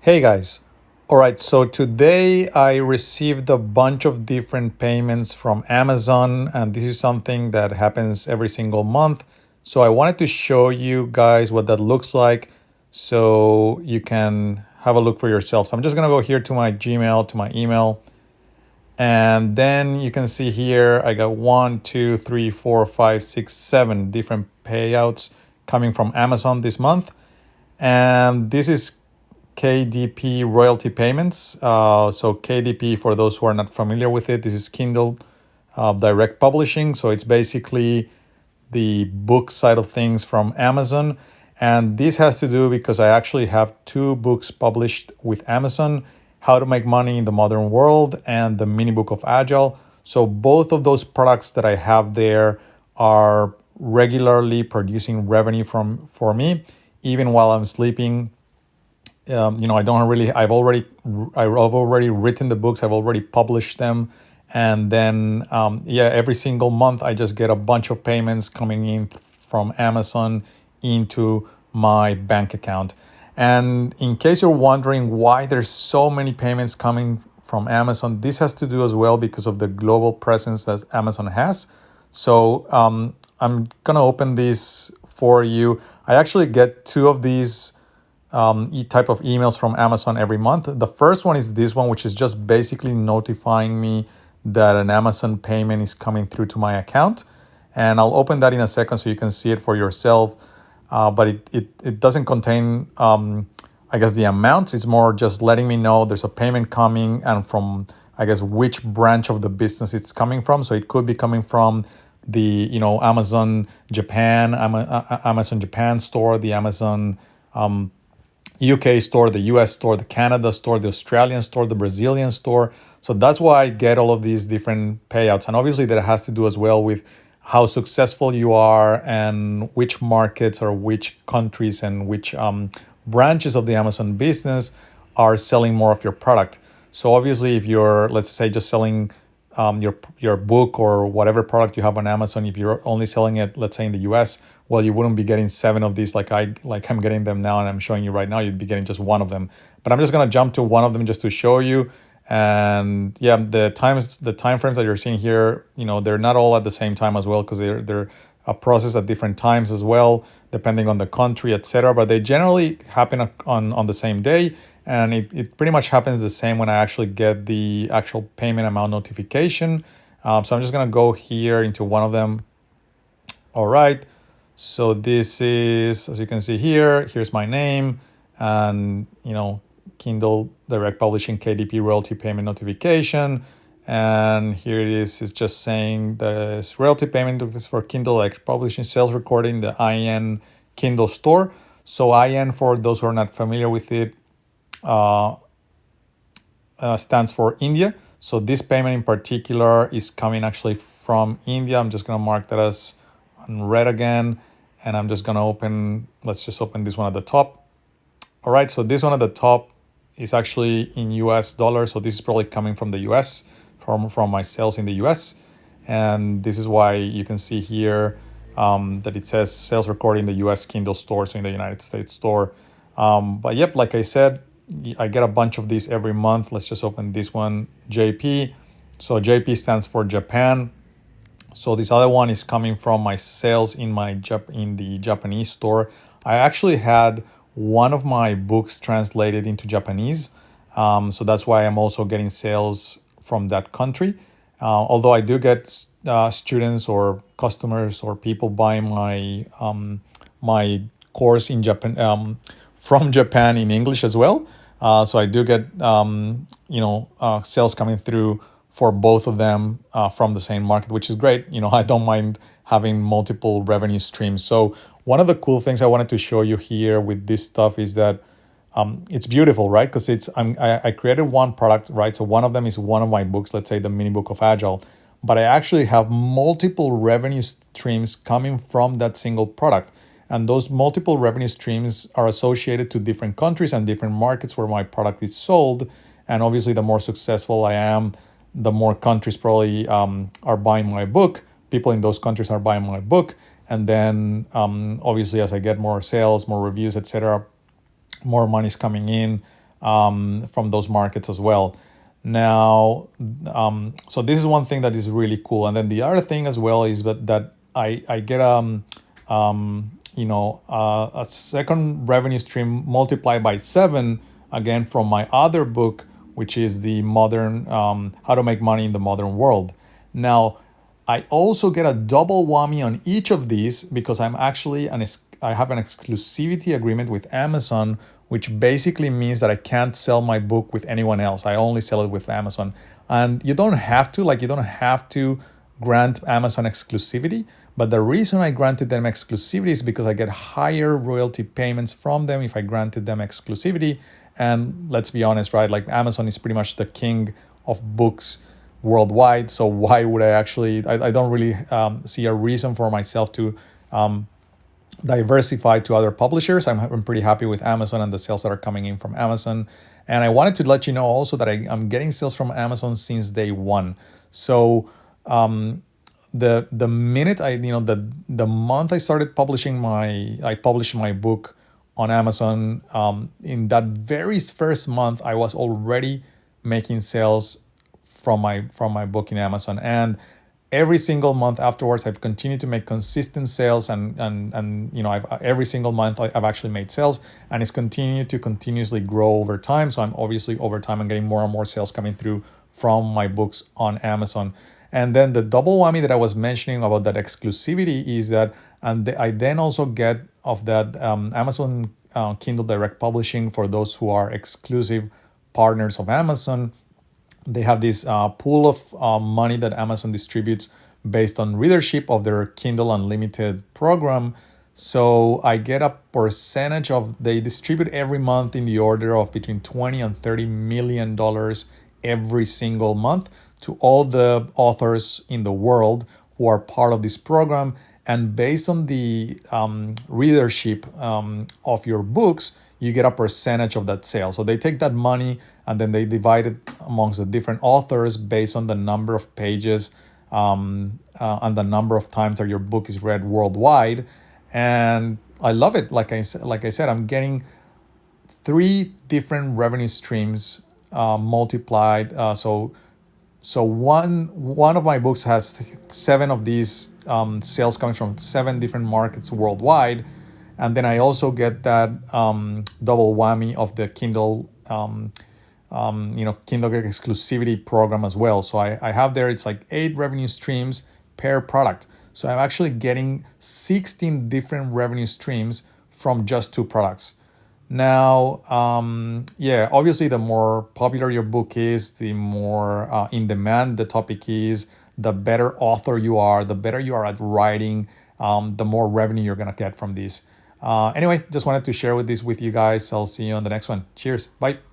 Hey guys. All right, so today I received a bunch of different payments from Amazon, and this is something that happens every single month. So I wanted to show you guys what that looks like so you can have a look for yourself. So I'm just gonna go here to my Gmail, to my email, and then you can see here I got 7 different payouts coming from Amazon this month. And this is KDP royalty payments. So KDP, for those who are not familiar with it, this is Kindle Direct Publishing. So it's basically the book side of things from Amazon. And this has to do because I actually have two books published with Amazon, How to Make Money in the Modern World and the Mini Book of Agile. So both of those products that I have there are regularly producing revenue for me, even while I'm sleeping. I don't really. I've already written the books. I've already published them, and then every single month I just get a bunch of payments coming in from Amazon into my bank account. And in case you're wondering why there's so many payments coming from Amazon, this has to do as well because of the global presence that Amazon has. So I'm gonna open this for you. I actually get two of these type of emails from Amazon every month. The first one is this one, which is just basically notifying me that an Amazon payment is coming through to my account. And I'll open that in a second so you can see it for yourself. But it doesn't contain, I guess, the amount. It's more just letting me know there's a payment coming and from, I guess, which branch of the business it's coming from. So it could be coming from the, Amazon Japan, Amazon Japan store, the Amazon UK store, the US store, the Canada store, the Australian store, the Brazilian store. So that's why I get all of these different payouts. And obviously, that has to do as well with how successful you are and which markets or which countries and which branches of the Amazon business are selling more of your product. So obviously, if you're, let's say, just selling your book or whatever product you have on Amazon, if you're only selling it, let's say in the US, well, you wouldn't be getting seven of these like I'm getting them now and I'm showing you right now. You'd be getting just one of them. But I'm just gonna jump to one of them just to show you. And yeah, the time frames that you're seeing here, they're not all at the same time as well because they're a process at different times as well, depending on the country, etc. But they generally happen on the same day. And it pretty much happens the same when I actually get the actual payment amount notification. So I'm just gonna go here into one of them. All right. So this is, as you can see here, here's my name and, Kindle Direct Publishing KDP royalty payment notification. And here it is, it's just saying this royalty payment is for Kindle Direct Publishing sales recording, the IN Kindle store. So IN, for those who are not familiar with it, stands for India. So this payment in particular is coming actually from India. I'm just going to mark that as red again. And I'm just going to let's just open this one at the top. All right, so this one at the top is actually in US dollars. So this is probably coming from the US, from my sales in the US. And this is why you can see here that it says sales recorded in the US Kindle store, so in the United States store. But yep, like I said, I get a bunch of these every month. Let's just open this one, JP. So JP stands for Japan. So this other one is coming from my sales in the Japanese store. I actually had one of my books translated into Japanese. So that's why I'm also getting sales from that country. Although I do get students or customers or people buying my course in Japan from Japan in English as well. So I do get sales coming through for both of them from the same market, which is great. I don't mind having multiple revenue streams. So one of the cool things I wanted to show you here with this stuff is that it's beautiful, right? Because I created one product, right? So one of them is one of my books, let's say the Mini Book of Agile, but I actually have multiple revenue streams coming from that single product. And those multiple revenue streams are associated to different countries and different markets where my product is sold. And obviously, the more successful I am, the more countries probably are buying my book. People in those countries are buying my book. And then obviously, as I get more sales, more reviews, etc., more money's coming in from those markets as well. Now, so this is one thing that is really cool. And then the other thing as well is that I get a second revenue stream multiplied by 7 again from my other book, which is the modern how to make money in the modern world. Now, I also get a double whammy on each of these because I have an exclusivity agreement with Amazon, which basically means that I can't sell my book with anyone else. I only sell it with Amazon. And you don't have to grant Amazon exclusivity, but the reason I granted them exclusivity is because I get higher royalty payments from them if I granted them exclusivity. And let's be honest, right? Like Amazon is pretty much the king of books worldwide. So why would I don't really see a reason for myself to diversify to other publishers. I'm pretty happy with Amazon and the sales that are coming in from Amazon. And I wanted to let you know also that I'm getting sales from Amazon since day one. So the minute the month I started I published my book on Amazon. In that very first month, I was already making sales from my book in Amazon, and every single month afterwards, I've continued to make consistent sales, and I've every single month I've actually made sales, and it's continued to continuously grow over time. So I'm obviously over time I'm getting more and more sales coming through from my books on Amazon. And then the double whammy that I was mentioning about that exclusivity is that, and I then also get of that Amazon Kindle Direct Publishing for those who are exclusive partners of Amazon. They have this pool of money that Amazon distributes based on readership of their Kindle Unlimited program. So I get a percentage they distribute every month in the order of between 20 and $30 million every single month to all the authors in the world who are part of this program. And based on the readership of your books, you get a percentage of that sale. So they take that money and then they divide it amongst the different authors based on the number of pages and the number of times that your book is read worldwide. And I love it. Like I said, I'm getting 3 different revenue streams multiplied. So one of my books has 7 of these sales coming from 7 different markets worldwide, and then I also get that double whammy of the Kindle Kindle exclusivity program as well. So I have there, it's like 8 revenue streams per product. So I'm actually getting 16 different revenue streams from just 2 products. Now, obviously, the more popular your book is, the more in demand the topic is, the better author you are, the better you are at writing, the more revenue you're going to get from this. Anyway, just wanted to share this with you guys. I'll see you on the next one. Cheers. Bye.